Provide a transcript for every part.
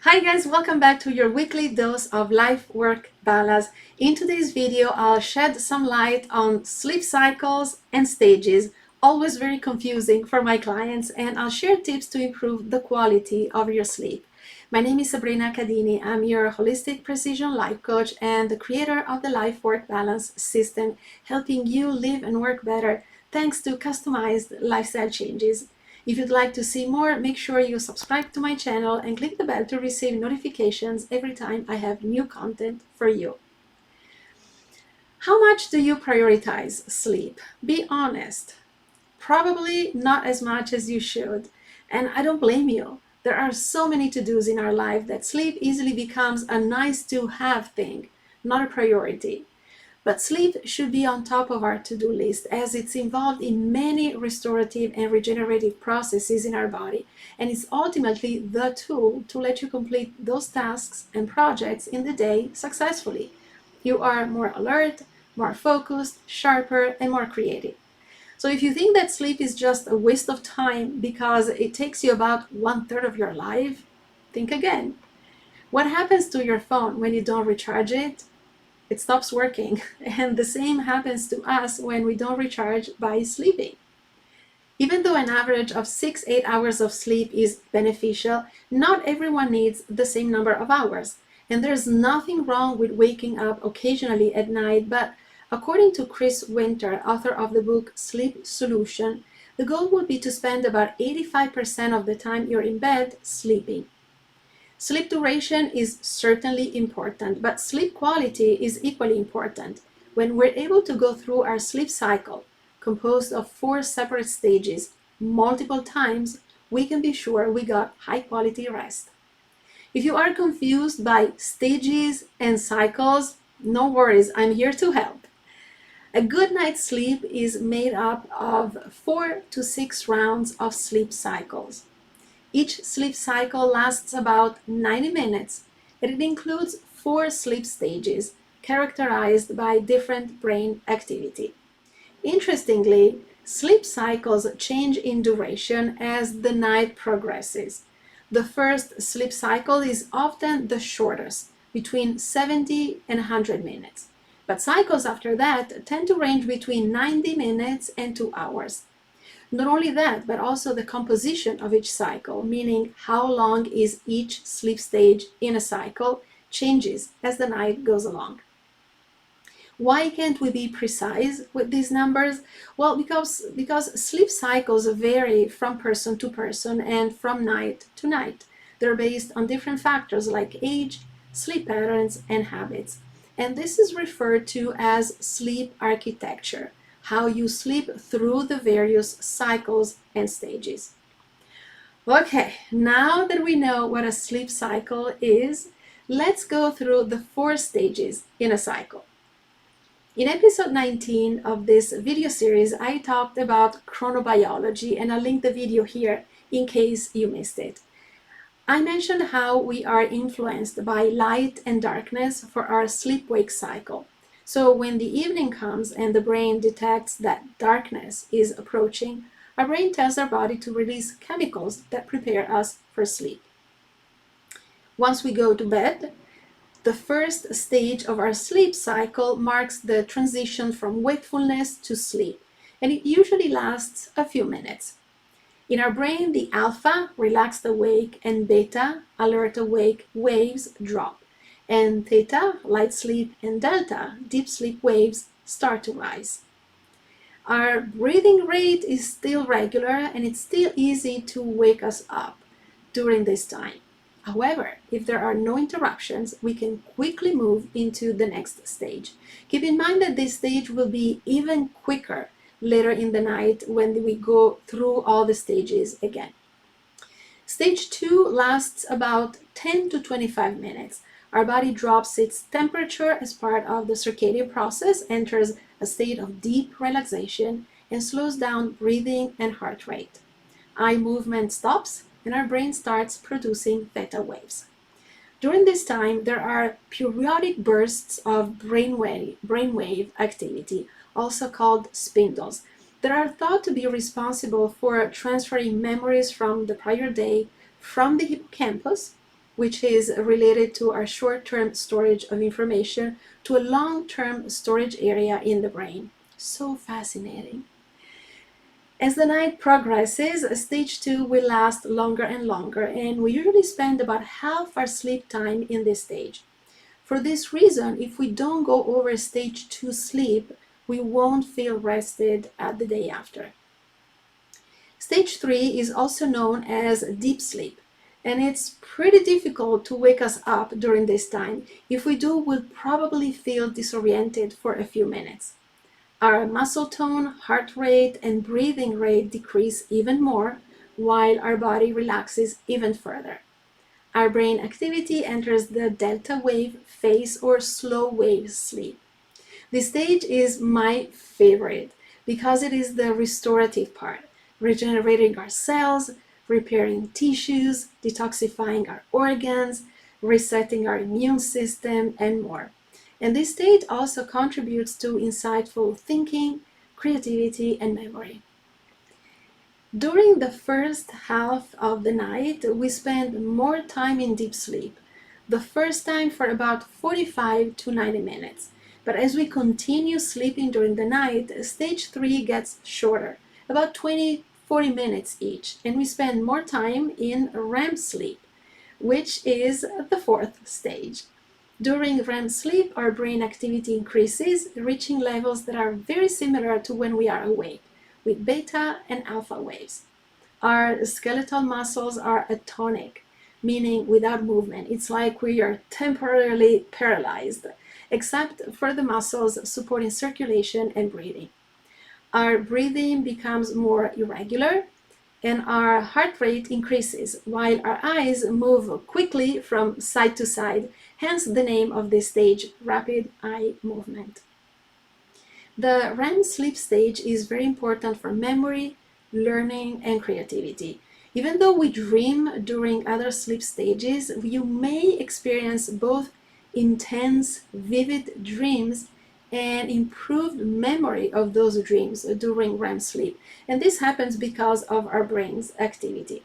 Hi guys, welcome back to your weekly dose of life-work balance. In today's video, I'll shed some light on sleep cycles and stages, always very confusing for my clients, and I'll share tips to improve the quality of your sleep. My name is Sabrina Cadini. I'm your holistic precision life coach and the creator of the life-work balance system, helping you live and work better thanks to customized lifestyle changes. If you'd like to see more, make sure you subscribe to my channel and click the bell to receive notifications every time I have new content for you. How much do you prioritize sleep? Be honest. Probably not as much as you should, and I don't blame you. There are so many to-dos in our life that sleep easily becomes a nice to have thing, not a priority. But sleep should be on top of our to-do list as it's involved in many restorative and regenerative processes in our body, and it's ultimately the tool to let you complete those tasks and projects in the day successfully. You are more alert, more focused, sharper, and more creative. So if you think that sleep is just a waste of time because it takes you about 1/3 of your life, think again. What happens to your phone when you don't recharge it? It stops working. And the same happens to us when we don't recharge by sleeping. Even though an average of 6-8 hours of sleep is beneficial, not everyone needs the same number of hours. And there's nothing wrong with waking up occasionally at night, but according to Chris Winter, author of the book Sleep Solution, the goal would be to spend about 85% of the time you're in bed sleeping. Sleep duration is certainly important, but sleep quality is equally important. When we're able to go through our sleep cycle, composed of 4 separate stages, multiple times, we can be sure we got high quality rest. If you are confused by stages and cycles, no worries, I'm here to help. A good night's sleep is made up of 4 to 6 rounds of sleep cycles. Each sleep cycle lasts about 90 minutes, and it includes 4 sleep stages characterized by different brain activity. Interestingly, sleep cycles change in duration as the night progresses. The first sleep cycle is often the shortest, between 70 and 100 minutes. But cycles after that tend to range between 90 minutes and 2 hours. Not only that, but also the composition of each cycle, meaning how long is each sleep stage in a cycle, changes as the night goes along. Why can't we be precise with these numbers? Well, because sleep cycles vary from person to person and from night to night. They're based on different factors like age, sleep patterns, and habits. And this is referred to as sleep architecture, how you sleep through the various cycles and stages. Okay, now that we know what a sleep cycle is, let's go through the 4 stages in a cycle. In episode 19 of this video series, I talked about chronobiology, and I'll link the video here in case you missed it. I mentioned how we are influenced by light and darkness for our sleep-wake cycle. So when the evening comes and the brain detects that darkness is approaching, our brain tells our body to release chemicals that prepare us for sleep. Once we go to bed, the first stage of our sleep cycle marks the transition from wakefulness to sleep, and it usually lasts a few minutes. In our brain, the alpha, relaxed awake, and beta, alert awake, waves drop, and theta, light sleep, and delta, deep sleep waves start to rise. Our breathing rate is still regular, and it's still easy to wake us up during this time. However, if there are no interruptions, we can quickly move into the next stage. Keep in mind that this stage will be even quicker later in the night when we go through all the stages again. Stage 2 lasts about 10 to 25 minutes. Our body drops its temperature as part of the circadian process, enters a state of deep relaxation, and slows down breathing and heart rate. Eye movement stops, and our brain starts producing theta waves. During this time, there are periodic bursts of brainwave activity, also called spindles, that are thought to be responsible for transferring memories from the prior day from the hippocampus which is related to our short-term storage of information to a long-term storage area in the brain. So fascinating. As the night progresses, stage 2 will last longer and longer, and we usually spend about half our sleep time in this stage. For this reason, if we don't go over stage 2 sleep, we won't feel rested at the day after. Stage 3 is also known as deep sleep, and it's pretty difficult to wake us up during this time. If we do, we'll probably feel disoriented for a few minutes. Our muscle tone, heart rate, and breathing rate decrease even more, while our body relaxes even further. Our brain activity enters the delta wave phase or slow wave sleep. This stage is my favorite because it is the restorative part, regenerating our cells, repairing tissues, detoxifying our organs, resetting our immune system, and more. And this state also contributes to insightful thinking, creativity, and memory. During the first half of the night, we spend more time in deep sleep, the first time for about 45 to 90 minutes. But as we continue sleeping during the night, stage 3 gets shorter, about 20-40 minutes each, and we spend more time in Rem sleep, which is the fourth stage. During Rem sleep, our brain activity increases, reaching levels that are very similar to when we are awake, with beta and alpha waves. Our skeletal muscles are atonic, meaning without movement. It's like we are temporarily paralyzed, except for the muscles supporting circulation and breathing. Our breathing becomes more irregular, and our heart rate increases while our eyes move quickly from side to side, hence the name of this stage, rapid eye movement. The REM sleep stage is very important for memory, learning, and creativity. Even though we dream during other sleep stages, you may experience both intense, vivid dreams and improved memory of those dreams during REM sleep. And this happens because of our brain's activity.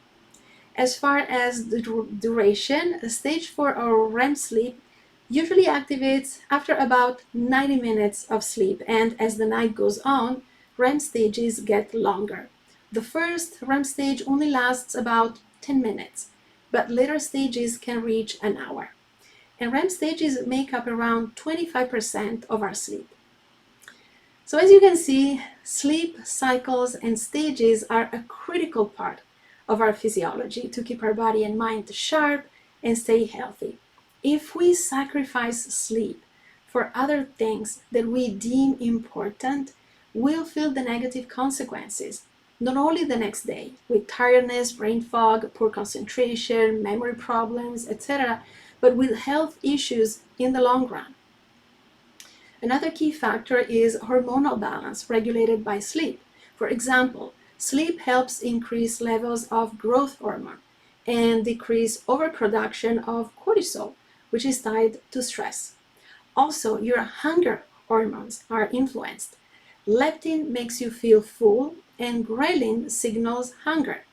As far as the duration, stage 4 or REM sleep usually activates after about 90 minutes of sleep, and as the night goes on, REM stages get longer. The first REM stage only lasts about 10 minutes, but later stages can reach an hour. And REM stages make up around 25% of our sleep. So as you can see, sleep cycles and stages are a critical part of our physiology to keep our body and mind sharp and stay healthy. If we sacrifice sleep for other things that we deem important, we'll feel the negative consequences, not only the next day, with tiredness, brain fog, poor concentration, memory problems, etc., but with health issues in the long run. Another key factor is hormonal balance regulated by sleep. For example, sleep helps increase levels of growth hormone and decrease overproduction of cortisol, which is tied to stress. Also, your hunger hormones are influenced. Leptin makes you feel full, and ghrelin signals hunger.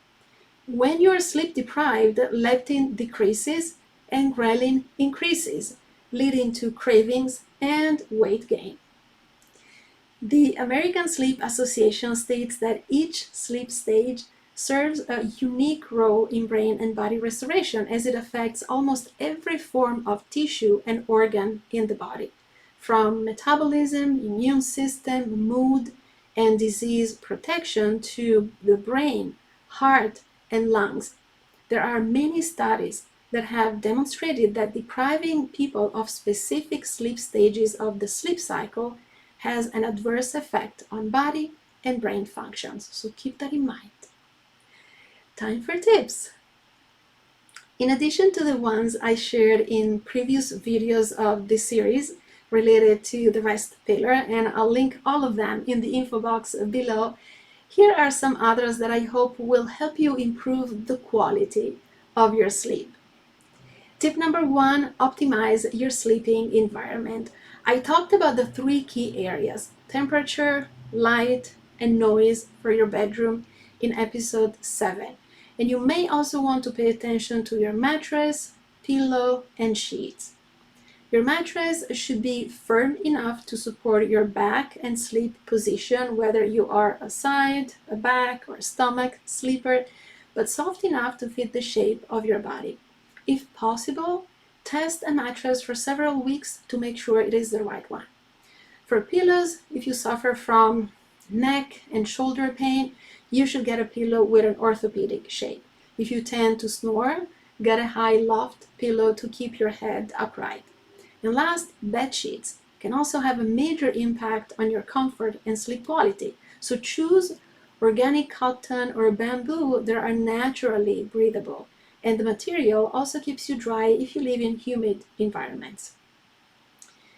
When you are sleep deprived, leptin decreases and ghrelin increases, leading to cravings and weight gain. The American Sleep Association states that each sleep stage serves a unique role in brain and body restoration, as it affects almost every form of tissue and organ in the body, from metabolism, immune system, mood, and disease protection to the brain, heart, and lungs. There are many studies that have demonstrated that depriving people of specific sleep stages of the sleep cycle has an adverse effect on body and brain functions. So keep that in mind. Time for tips. In addition to the ones I shared in previous videos of this series related to the rest pillar, and I'll link all of them in the info box below, here are some others that I hope will help you improve the quality of your sleep. Tip number 1, optimize your sleeping environment. I talked about the 3 key areas, temperature, light, and noise for your bedroom in episode 7. And you may also want to pay attention to your mattress, pillow, and sheets. Your mattress should be firm enough to support your back and sleep position, whether you are a side, a back, or stomach sleeper, but soft enough to fit the shape of your body. If possible, test a mattress for several weeks to make sure it is the right one. For pillows, if you suffer from neck and shoulder pain, you should get a pillow with an orthopedic shape. If you tend to snore, get a high loft pillow to keep your head upright. And last, bed sheets can also have a major impact on your comfort and sleep quality. So choose organic cotton or bamboo that are naturally breathable. And the material also keeps you dry if you live in humid environments.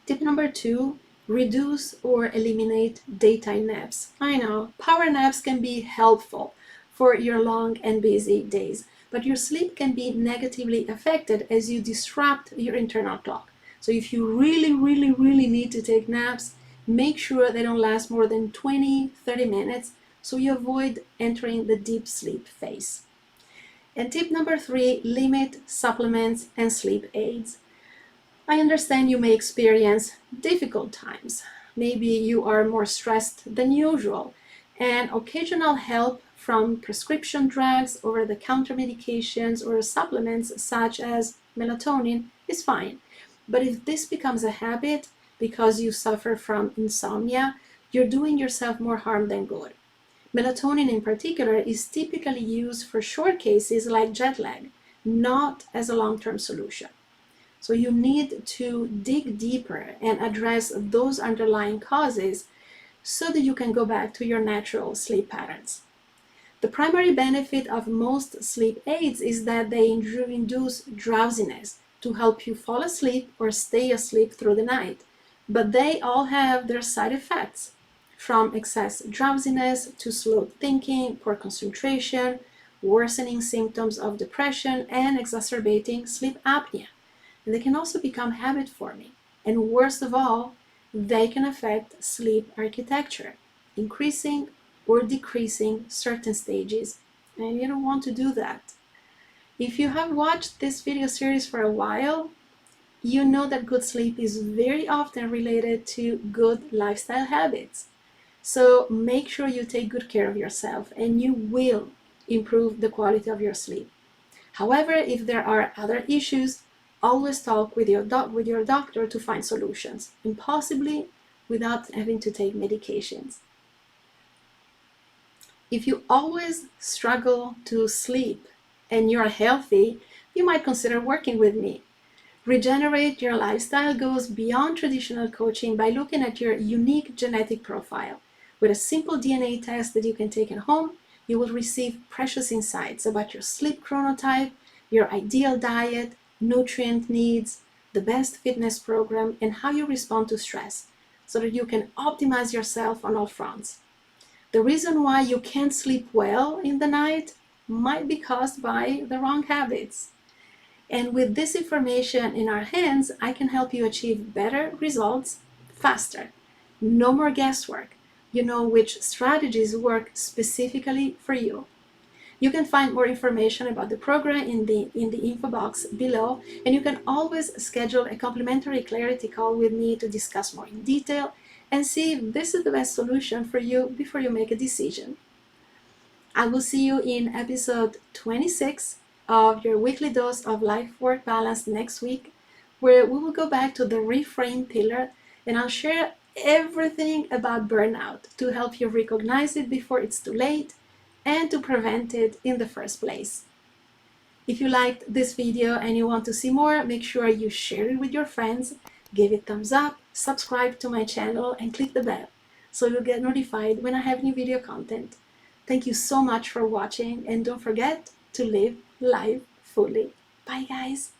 Tip number 2, reduce or eliminate daytime naps. I know, power naps can be helpful for your long and busy days, but your sleep can be negatively affected as you disrupt your internal clock. So if you really need to take naps, make sure they don't last more than 20-30 minutes so you avoid entering the deep sleep phase. And tip number 3, limit supplements and sleep aids. I understand you may experience difficult times. Maybe you are more stressed than usual, and occasional help from prescription drugs, over-the-counter medications, or supplements such as melatonin is fine. But if this becomes a habit because you suffer from insomnia, you're doing yourself more harm than good. Melatonin in particular is typically used for short cases like jet lag, not as a long-term solution. So you need to dig deeper and address those underlying causes so that you can go back to your natural sleep patterns. The primary benefit of most sleep aids is that they induce drowsiness to help you fall asleep or stay asleep through the night. But they all have their side effects, from excess drowsiness to slow thinking, poor concentration, worsening symptoms of depression, and exacerbating sleep apnea. And they can also become habit-forming. And worst of all, they can affect sleep architecture, increasing or decreasing certain stages. And you don't want to do that. If you have watched this video series for a while, you know that good sleep is very often related to good lifestyle habits. So make sure you take good care of yourself and you will improve the quality of your sleep. However, if there are other issues, always talk with your doctor to find solutions, and possibly without having to take medications. If you always struggle to sleep and you're healthy, you might consider working with me. Regenerate Your Lifestyle goes beyond traditional coaching by looking at your unique genetic profile. With a simple DNA test that you can take at home, you will receive precious insights about your sleep chronotype, your ideal diet, nutrient needs, the best fitness program, and how you respond to stress, so that you can optimize yourself on all fronts. The reason why you can't sleep well in the night might be caused by the wrong habits. And with this information in our hands, I can help you achieve better results faster. No more guesswork. You know which strategies work specifically for you. You can find more information about the program in the info box below, and you can always schedule a complimentary clarity call with me to discuss more in detail and see if this is the best solution for you before you make a decision. I will see you in episode 26 of your weekly dose of life-work balance next week, where we will go back to the reframe pillar, and I'll share everything about burnout to help you recognize it before it's too late and to prevent it in the first place. If you liked this video and you want to see more, make sure you share it with your friends, give it thumbs up, subscribe to my channel, and click the bell so you'll get notified when I have new video content. Thank you so much for watching, and don't forget to live life fully. Bye guys!